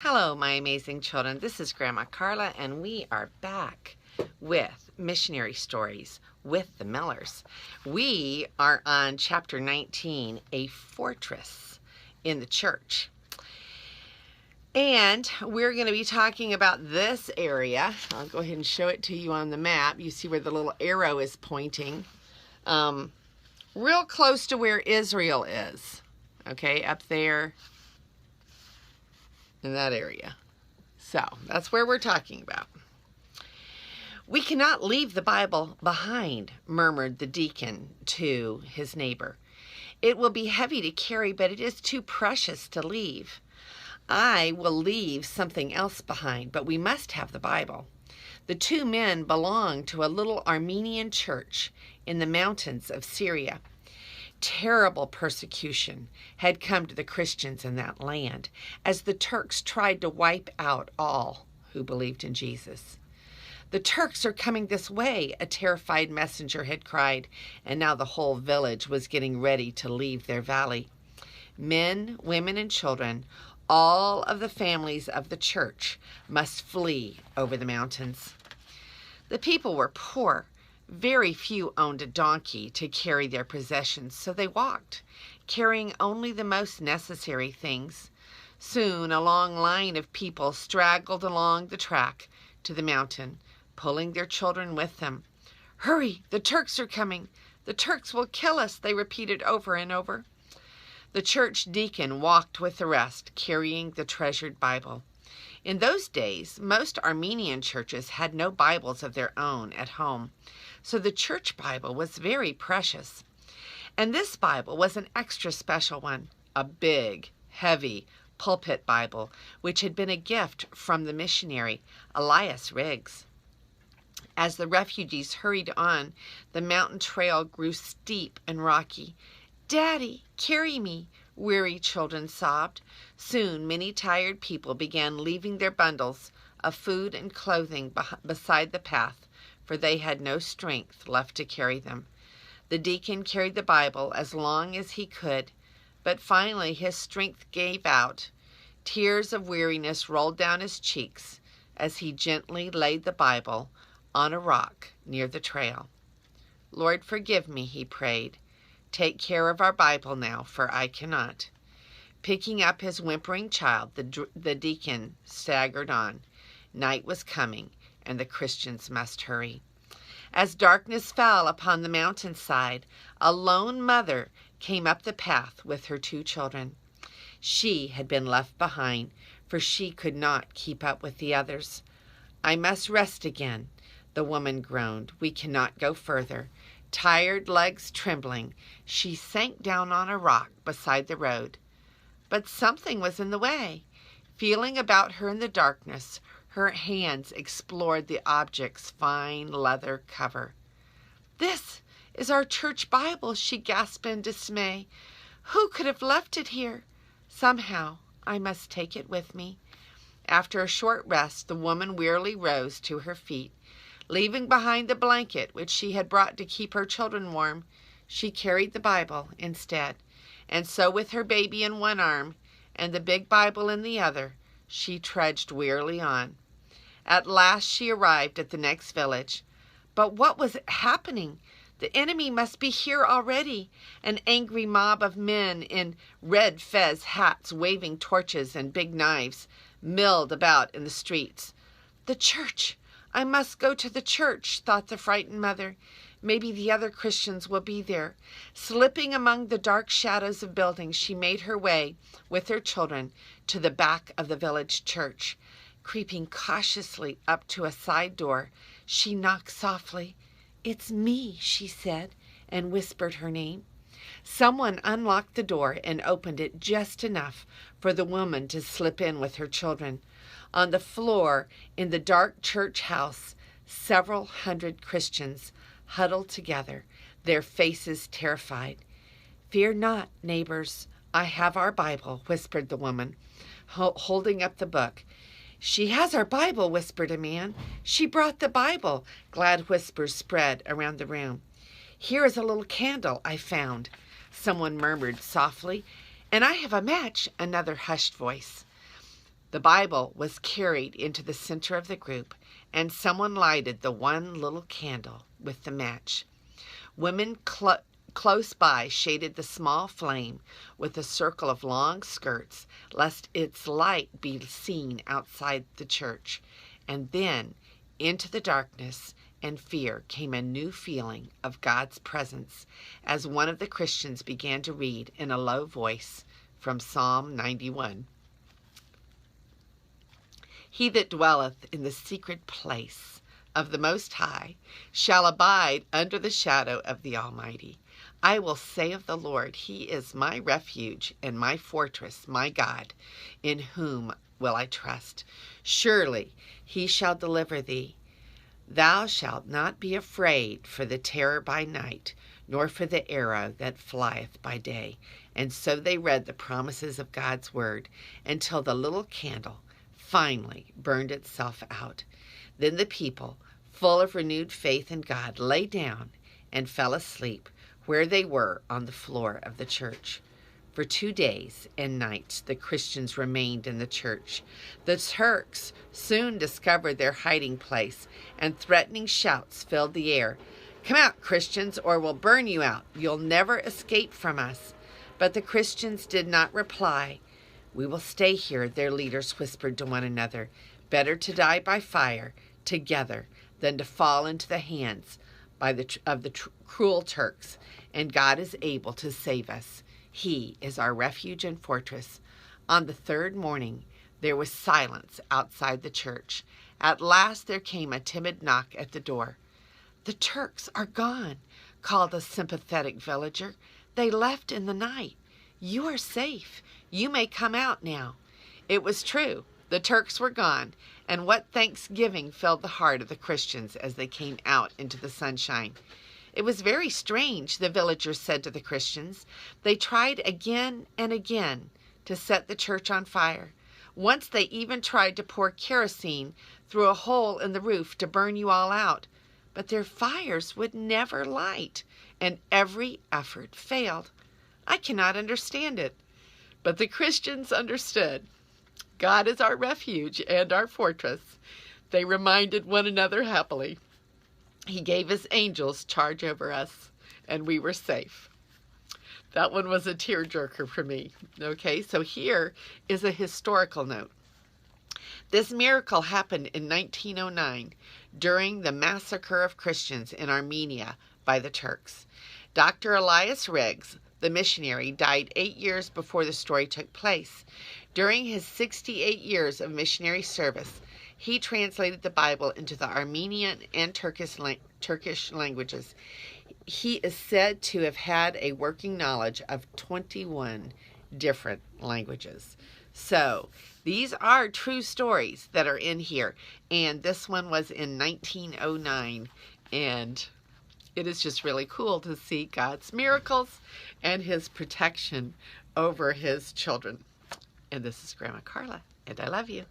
Hello, my amazing children. This is Grandma Carla, and we are back with Missionary Stories with the Millers. We are on chapter 19, A Fortress in the Church. And we're going to be talking about this area. I'll go ahead and show it to you on the map. You see where the little arrow is pointing. Real close to where Israel is. Okay, up there. In that area. So that's where we're talking about. "We cannot leave the Bible behind," murmured the deacon to his neighbor. "It will be heavy to carry, but it is too precious to leave. I will leave something else behind, but we must have the Bible." The two men belonged to a little Armenian church in the mountains of Syria. Terrible persecution had come to the Christians in that land as the Turks tried to wipe out all who believed in Jesus. "The Turks are coming this way," a terrified messenger had cried, and now the whole village was getting ready to leave their valley. Men, women, and children, all of the families of the church, must flee over the mountains. The people were poor. Very few owned a donkey to carry their possessions, so they walked, carrying only the most necessary things. Soon a long line of people straggled along the track to the mountain, pulling their children with them. "Hurry, the Turks are coming. The Turks will kill us," they repeated over and over. The church deacon walked with the rest, carrying the treasured Bible. In those days, most Armenian churches had no Bibles of their own at home, so the church Bible was very precious. And this Bible was an extra special one, a big, heavy pulpit Bible, which had been a gift from the missionary, Elias Riggs. As the refugees hurried on, the mountain trail grew steep and rocky. "Daddy, carry me," weary children sobbed. Soon many tired people began leaving their bundles of food and clothing beside the path, for they had no strength left to carry them. The deacon carried the Bible as long as he could, but finally his strength gave out. Tears of weariness rolled down his cheeks as he gently laid the Bible on a rock near the trail. "Lord, forgive me," he prayed. "Take care of our Bible now, for I cannot." Picking up his whimpering child, the deacon staggered on. Night was coming, and the Christians must hurry. As darkness fell upon the mountainside, a lone mother came up the path with her two children. She had been left behind, for she could not keep up with the others. "I must rest again," the woman groaned. "We cannot go further." Tired legs trembling, she sank down on a rock beside the road. But something was in the way. Feeling about her in the darkness, her hands explored the object's fine leather cover. "This is our church Bible," she gasped in dismay. "Who could have left it here? Somehow I must take it with me." After a short rest, the woman wearily rose to her feet. Leaving behind the blanket which she had brought to keep her children warm, she carried the Bible instead. And so with her baby in one arm and the big Bible in the other, she trudged wearily on. At last she arrived at the next village. But what was happening? The enemy must be here already. An angry mob of men in red fez hats, waving torches and big knives, milled about in the streets. "The church! I must go to the church," thought the frightened mother. "Maybe the other Christians will be there." Slipping among the dark shadows of buildings, she made her way with her children to the back of the village church. Creeping cautiously up to a side door, she knocked softly. "It's me," she said, and whispered her name. Someone unlocked the door and opened it just enough for the woman to slip in with her children. On the floor in the dark church house, several hundred Christians huddled together, their faces terrified. "Fear not, neighbors, I have our Bible," whispered the woman, holding up the book. "She has our Bible," whispered a man. "She brought the Bible." Glad whispers spread around the room. "Here is a little candle I found," someone murmured softly. "And I have a match," another hushed voice. The Bible was carried into the center of the group, and someone lighted the one little candle with the match. Women close by shaded the small flame with a circle of long skirts, lest its light be seen outside the church. And then, into the darkness and fear came a new feeling of God's presence as one of the Christians began to read in a low voice from Psalm 91. He that dwelleth in the secret place of the Most High shall abide under the shadow of the Almighty. I will say of the Lord, He is my refuge and my fortress, my God, in whom will I trust. Surely He shall deliver thee. Thou shalt not be afraid for the terror by night, nor for the arrow that flieth by day. And so they read the promises of God's word until the little candle finally burned itself out. Then the people, full of renewed faith in God, lay down and fell asleep where they were on the floor of the church. For 2 days and nights the Christians remained in the church. The Turks soon discovered their hiding place, and threatening shouts filled the air. "Come out, Christians, or we'll burn you out. You'll never escape from us." But the Christians did not reply. "We will stay here," their leaders whispered to one another. "Better to die by fire together than to fall into the hands of the cruel Turks. And God is able to save us. He is our refuge and fortress." On the third morning, there was silence outside the church. At last there came a timid knock at the door. "The Turks are gone," called a sympathetic villager. "They left in the night. You are safe. You may come out now." It was true. The Turks were gone, and what thanksgiving filled the heart of the Christians as they came out into the sunshine. "It was very strange," the villagers said to the Christians. "They tried again and again to set the church on fire. Once they even tried to pour kerosene through a hole in the roof to burn you all out. But their fires would never light, and every effort failed. I cannot understand it." But the Christians understood. God is our refuge and our fortress. They reminded one another happily. He gave His angels charge over us, and we were safe. That one was a tearjerker for me. Okay, so here is a historical note. This miracle happened in 1909 during the massacre of Christians in Armenia by the Turks. Dr. Elias Riggs, the missionary, died 8 years before the story took place. During his 68 years of missionary service, he translated the Bible into the Armenian and Turkish languages. He is said to have had a working knowledge of 21 different languages. So these are true stories that are in here. And this one was in 1909. And it is just really cool to see God's miracles and His protection over His children. And this is Grandma Carla, and I love you.